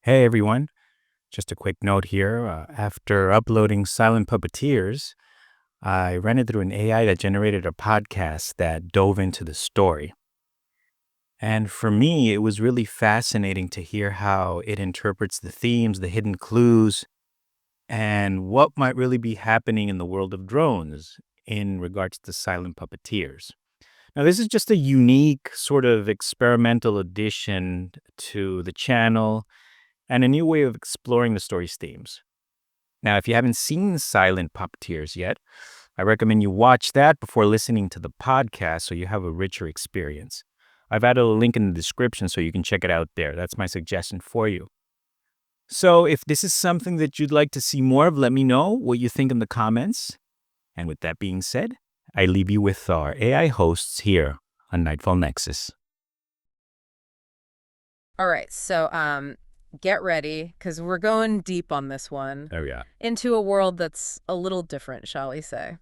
Hey everyone, just a quick note here. After uploading Silent Puppeteers, I ran it through an AI that generated a podcast that dove into the story. And for me, it was really fascinating to hear how it interprets the themes, the hidden clues, and what might really be happening in the world of drones in regards to Silent Puppeteers. Now, this is just a unique sort of experimental addition to the channel and a new way of exploring the story's themes. Now, if you haven't seen Silent Puppeteers yet, I recommend you watch that before listening to the podcast so you have a richer experience. I've added a link in the description so you can check it out there. That's my suggestion for you. So, if this is something that you'd like to see more of, let me know what you think in the comments. And with that being said, I leave you with our AI hosts here on Nightfall Nexus. All right, so get ready, because we're going deep on this one. Oh, yeah, Into a world that's a little different, shall we say.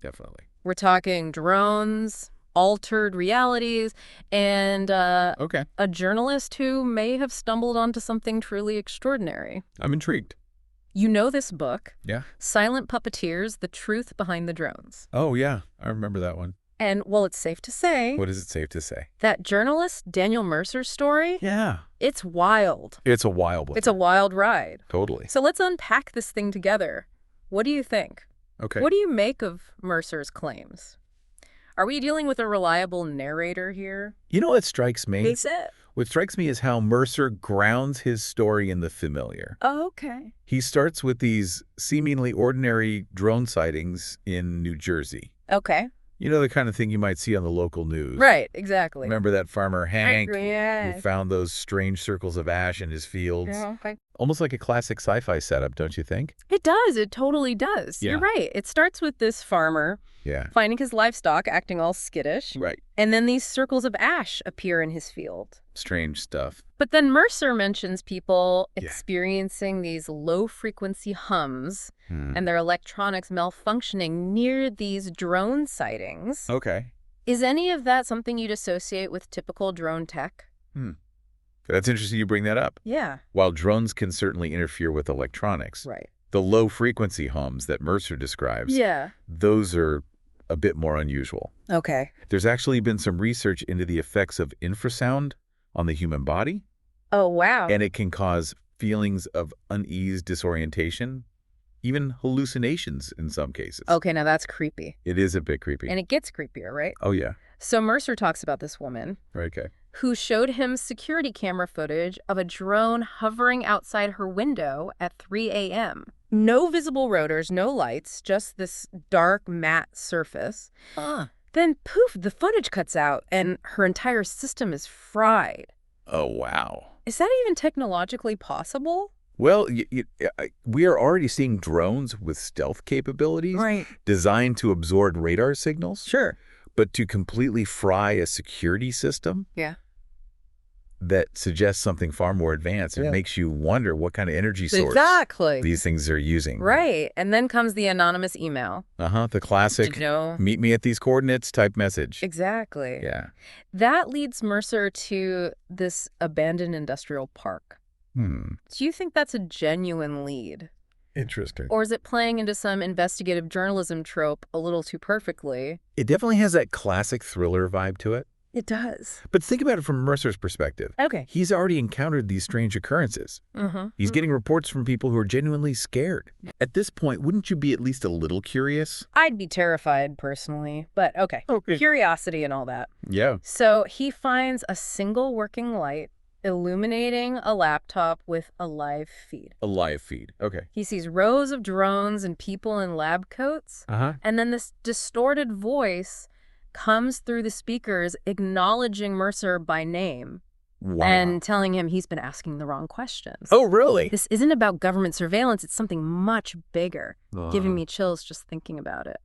definitely. We're talking drones, altered realities, and Okay, a journalist who may have stumbled onto something truly extraordinary. I'm intrigued. You know this book, Yeah. Silent Puppeteers, The Truth Behind the Drones. Oh, yeah, I remember that one. And, well, it's safe to say What is it safe to say? that journalist Daniel Mercer's story, Yeah. it's wild. It's a wild one. It's a wild ride. Totally. So let's unpack this thing together. What do you think? Okay. What do you make of Mercer's claims? Are we dealing with a reliable narrator here? You know what strikes me? Is it? What strikes me is how Mercer grounds his story in the familiar. Oh, okay. He starts with these seemingly ordinary drone sightings in New Jersey. Okay. You know, the kind of thing you might see on the local news. Right, exactly. Remember that farmer Hank Yeah. who found those strange circles of ash in his fields? Yeah, okay. Almost like a classic sci-fi setup, don't you think? It does. It totally does. Yeah. You're right. It starts with this farmer Yeah. finding his livestock acting all skittish, Right. and then these circles of ash appear in his field. Strange stuff. But then Mercer mentions people Yeah. experiencing these low-frequency hums Hmm. and their electronics malfunctioning near these drone sightings. Okay. Is any of that something you'd associate with typical drone tech? That's interesting you bring that up. Yeah. While drones can certainly interfere with electronics, Right. the low-frequency hums that Mercer describes, Yeah. those are a bit more unusual. Okay. There's actually been some research into the effects of infrasound on the human body, Oh, wow. and it can cause feelings of unease, disorientation, even hallucinations in some cases. Okay, now that's creepy. It is a bit creepy. And it gets creepier, right? Oh, yeah. So Mercer talks about this woman Okay. who showed him security camera footage of a drone hovering outside her window at 3 a.m. No visible rotors, no lights, just this dark, matte surface. Then, poof, the footage cuts out and her entire system is fried. Oh, wow. Is that even technologically possible? Well, we are already seeing drones with stealth capabilities Right. designed to absorb radar signals. Sure. But to completely fry a security system Yeah. that suggests something far more advanced, Yeah. it makes you wonder what kind of energy source Exactly. these things are using. Right. And then comes the anonymous email. The classic, No. meet me at these coordinates type message. Exactly. Yeah. That leads Mercer to this abandoned industrial park. Do you think that's a genuine lead? Interesting. Or is it playing into some investigative journalism trope a little too perfectly? It definitely has that classic thriller vibe to it. It does. But think about it from Mercer's perspective. Okay. He's already encountered these strange occurrences. Mm-hmm. He's getting reports from people who are genuinely scared. At this point, wouldn't you be at least a little curious? I'd be terrified, personally. But okay. Curiosity and all that. Yeah. So he finds a single working light illuminating a laptop with a live feed. A live feed. Okay. He sees rows of drones and people in lab coats. And then this distorted voice comes through the speakers acknowledging Mercer by name. Wow. And telling him he's been asking the wrong questions. Oh, really? This isn't about government surveillance. It's something much bigger, giving me chills just thinking about it.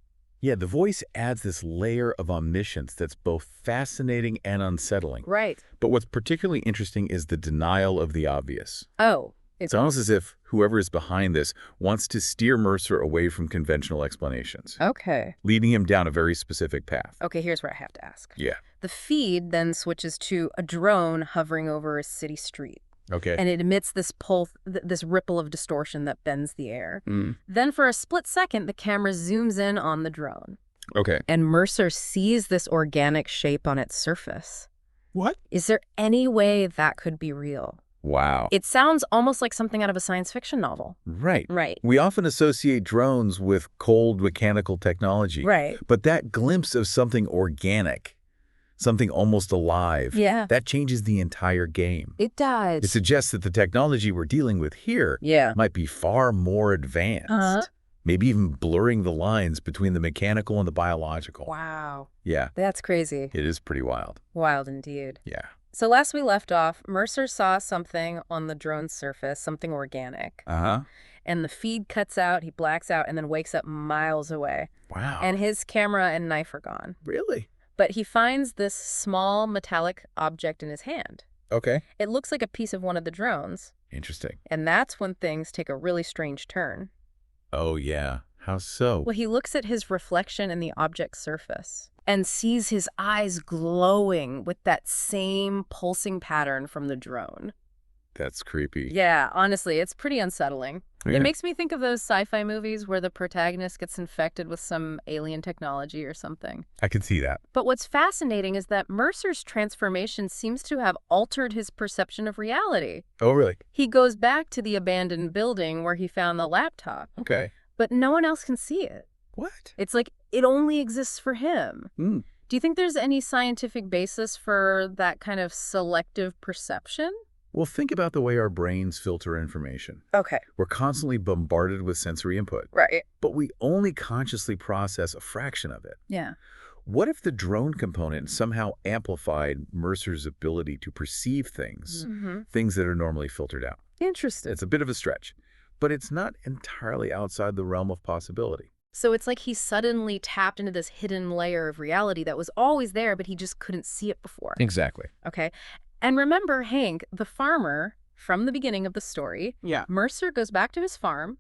Yeah, the voice adds this layer of omniscience that's both fascinating and unsettling. Right. But what's particularly interesting is the denial of the obvious. Oh. It's almost as if whoever is behind this wants to steer Mercer away from conventional explanations, Okay. leading him down a very specific path. Okay, here's where I have to ask. Yeah. The feed then switches to a drone hovering over a city street. Okay. and it emits this pulse, this ripple of distortion that bends the air. Mm. Then for a split second, the camera zooms in on the drone, Okay. and Mercer sees this organic shape on its surface. What? Is there any way that could be real? Wow. It sounds almost like something out of a science fiction novel. Right. Right. We often associate drones with cold mechanical technology. Right. But that glimpse of something organic, something almost alive, Yeah. that changes the entire game. It does. It suggests that the technology we're dealing with here Yeah. might be far more advanced. Uh-huh. Maybe even blurring the lines between the mechanical and the biological. Wow. Yeah, That's crazy. it is pretty wild. Wild indeed. Yeah. So last we left off, Mercer saw something on the drone's surface, something organic. Uh-huh. And the feed cuts out, he blacks out, and then wakes up miles away. Wow. And his camera and knife are gone. Really? But he finds this small metallic object in his hand. Okay. It looks like a piece of one of the drones. Interesting. And that's when things take a really strange turn. Oh, yeah. How so? Well, he looks at his reflection in the object's surface and sees his eyes glowing with that same pulsing pattern from the drone. That's creepy. Yeah, honestly, it's pretty unsettling. Yeah. It makes me think of those sci-fi movies where the protagonist gets infected with some alien technology or something. I can see that. But what's fascinating is that Mercer's transformation seems to have altered his perception of reality. Oh, really? He goes back to the abandoned building where he found the laptop, Okay. but no one else can see it. What? It's like it only exists for him. Hmm. Do you think there's any scientific basis for that kind of selective perception? Well, think about the way our brains filter information. Okay. We're constantly bombarded with sensory input, Right. but we only consciously process a fraction of it. Yeah. What if the drone component somehow amplified Mercer's ability to perceive things, Mm-hmm. things that are normally filtered out? Interesting. It's a bit of a stretch, but it's not entirely outside the realm of possibility. So it's like he suddenly tapped into this hidden layer of reality that was always there, but he just couldn't see it before. Exactly. Okay. And remember Hank, the farmer, from the beginning of the story. Yeah. Mercer goes back to his farm,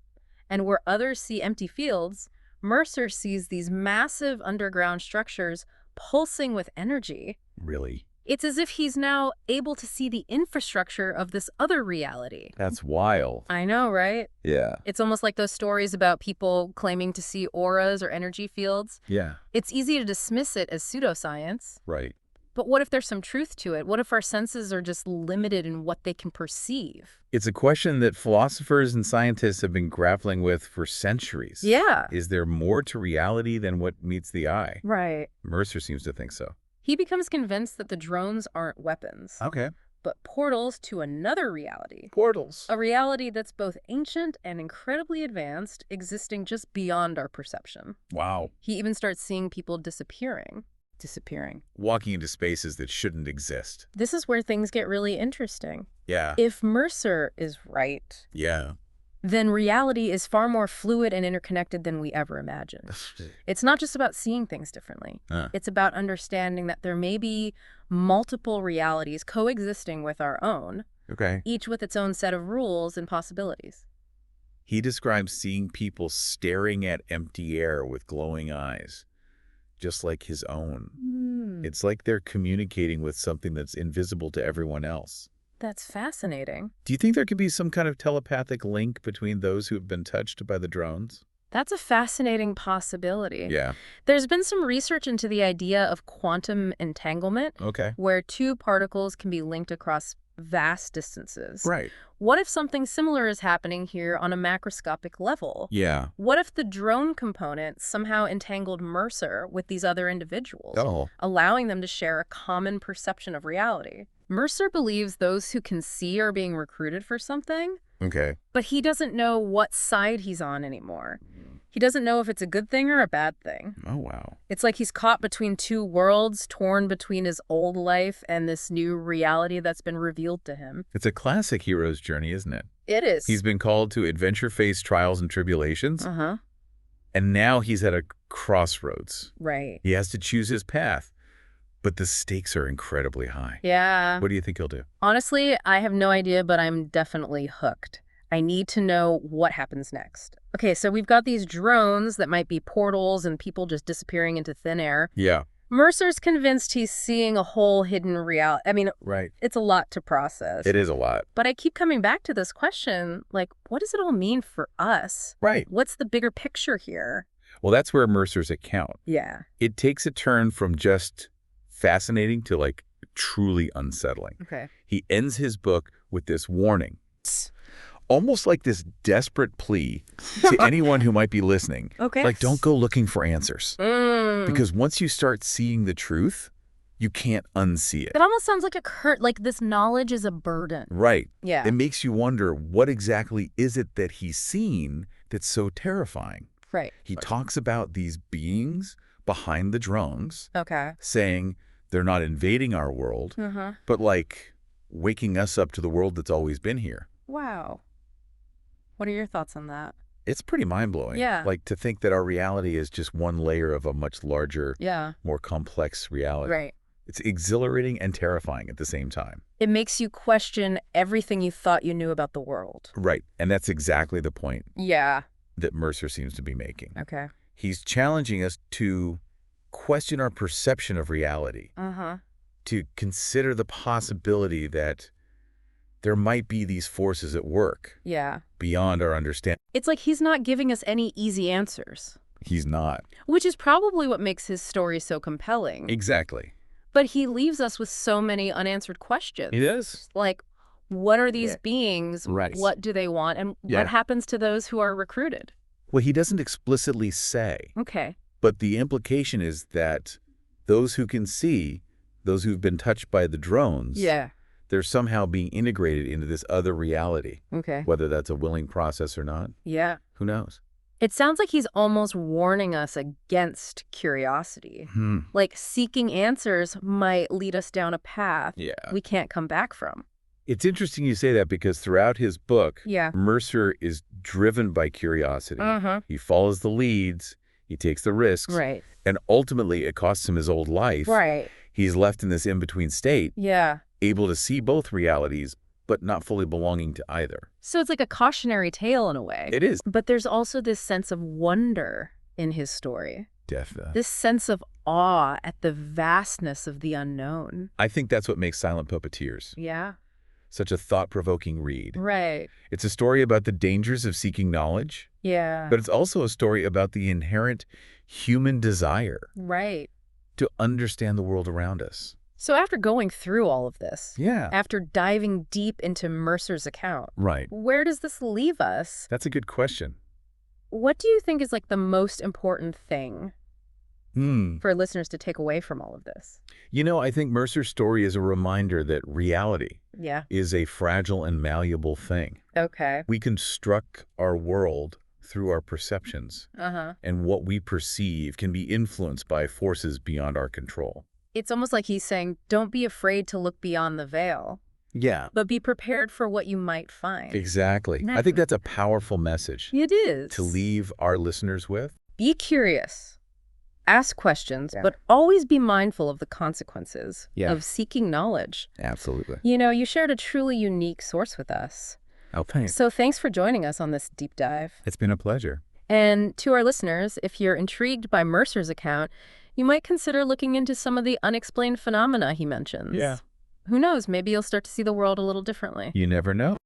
and where others see empty fields, Mercer sees these massive underground structures pulsing with energy. Really? It's as if he's now able to see the infrastructure of this other reality. That's wild. I know, right? Yeah. It's almost like those stories about people claiming to see auras or energy fields. Yeah. It's easy to dismiss it as pseudoscience. Right. But what if there's some truth to it? What if our senses are just limited in what they can perceive? It's a question that philosophers and scientists have been grappling with for centuries. Yeah. Is there more to reality than what meets the eye? Right. Mercer seems to think so. He becomes convinced that the drones aren't weapons, Okay. but portals to another reality. Portals. A reality that's both ancient and incredibly advanced, existing just beyond our perception. Wow. He even starts seeing people disappearing. Walking into spaces that shouldn't exist. This is where things get really interesting. Yeah. If Mercer is right, Yeah. then reality is far more fluid and interconnected than we ever imagined. It's not just about seeing things differently. It's about understanding that there may be multiple realities coexisting with our own, Okay. each with its own set of rules and possibilities. He describes seeing people staring at empty air with glowing eyes, just like his own. It's like they're communicating with something that's invisible to everyone else. That's fascinating. Do you think there could be some kind of telepathic link between those who have been touched by the drones? That's a fascinating possibility. Yeah. There's been some research into the idea of quantum entanglement, Okay. where two particles can be linked across vast distances. Right. What if something similar is happening here on a macroscopic level? Yeah. What if the drone component somehow entangled Mercer with these other individuals, Oh. allowing them to share a common perception of reality? Mercer believes those who can see are being recruited for something, Okay. but he doesn't know what side he's on anymore. He doesn't know if it's a good thing or a bad thing. Oh, wow. It's like he's caught between two worlds, torn between his old life and this new reality that's been revealed to him. It's a classic hero's journey, isn't it? It is. He's been called to adventure-faced trials and tribulations, Uh-huh. and now he's at a crossroads. Right. He has to choose his path, but the stakes are incredibly high. Yeah. What do you think he'll do? Honestly, I have no idea, but I'm definitely hooked. I need to know what happens next. Okay, so we've got these drones that might be portals and people just disappearing into thin air. Yeah. Mercer's convinced he's seeing a whole hidden reality. I mean, Right. it's a lot to process. It is a lot. But I keep coming back to this question, like, what does it all mean for us? Right. What's the bigger picture here? Well, that's where Mercer's account. Yeah. It takes a turn from just fascinating to, like, truly unsettling. Okay. He ends his book with this warning. Almost like this desperate plea to anyone who might be listening. Okay. Like, don't go looking for answers. Mm. Because once you start seeing the truth, you can't unsee it. It almost sounds like like this knowledge is a burden. Right. Yeah. It makes you wonder, what exactly is it that he's seen that's so terrifying? Right. He talks about these beings behind the drones, Okay. saying they're not invading our world, Uh-huh. but like waking us up to the world that's always been here. Wow. What are your thoughts on that? It's pretty mind-blowing. Yeah. Like, to think that our reality is just one layer of a much larger, Yeah. more complex reality. Right. It's exhilarating and terrifying at the same time. It makes you question everything you thought you knew about the world. Right. And that's exactly the point Yeah. that Mercer seems to be making. Okay. He's challenging us to question our perception of reality, Uh-huh. to consider the possibility that there might be these forces at work Yeah. beyond our understanding. It's like he's not giving us any easy answers, He's not. which is probably what makes his story so compelling. Exactly. But he leaves us with so many unanswered questions. He does. Like, what are these Yeah. beings? Right. What do they want? And Yeah. what happens to those who are recruited? Well, he doesn't explicitly say, Okay. but the implication is that those who can see, those who've been touched by the drones, Yeah. they're somehow being integrated into this other reality. Okay. Whether that's a willing process or not, Yeah. who knows? It sounds like he's almost warning us against curiosity. Like, seeking answers might lead us down a path Yeah. we can't come back from. It's interesting you say that, because throughout his book, Yeah. Mercer is driven by curiosity. Uh-huh. He follows the leads, he takes the risks, Right. and ultimately it costs him his old life. Right. He's left in this in-between state, Yeah. able to see both realities, but not fully belonging to either. So it's like a cautionary tale in a way. It is. But there's also this sense of wonder in his story. Definitely. This sense of awe at the vastness of the unknown. I think that's what makes Silent Puppeteers Yeah. such a thought-provoking read. Right. It's a story about the dangers of seeking knowledge, Yeah. but it's also a story about the inherent human desire Right. to understand the world around us. So after going through all of this, Yeah. after diving deep into Mercer's account, Right. where does this leave us? That's a good question. What do you think is like the most important thing for listeners to take away from all of this? You know, I think Mercer's story is a reminder that reality Yeah. is a fragile and malleable thing. Okay. We construct our world through our perceptions, Uh-huh. and what we perceive can be influenced by forces beyond our control. It's almost like he's saying, don't be afraid to look beyond the veil, Yeah. but be prepared for what you might find. Exactly. I think that's a powerful message It is. to leave our listeners with. Be curious. Ask questions, but always be mindful of the consequences of seeking knowledge. Absolutely. You know, you shared a truly unique source with us. Oh, thanks. So thanks for joining us on this deep dive. It's been a pleasure. And to our listeners, if you're intrigued by Mercer's account, you might consider looking into some of the unexplained phenomena he mentions. Yeah. Who knows, maybe you'll start to see the world a little differently. You never know.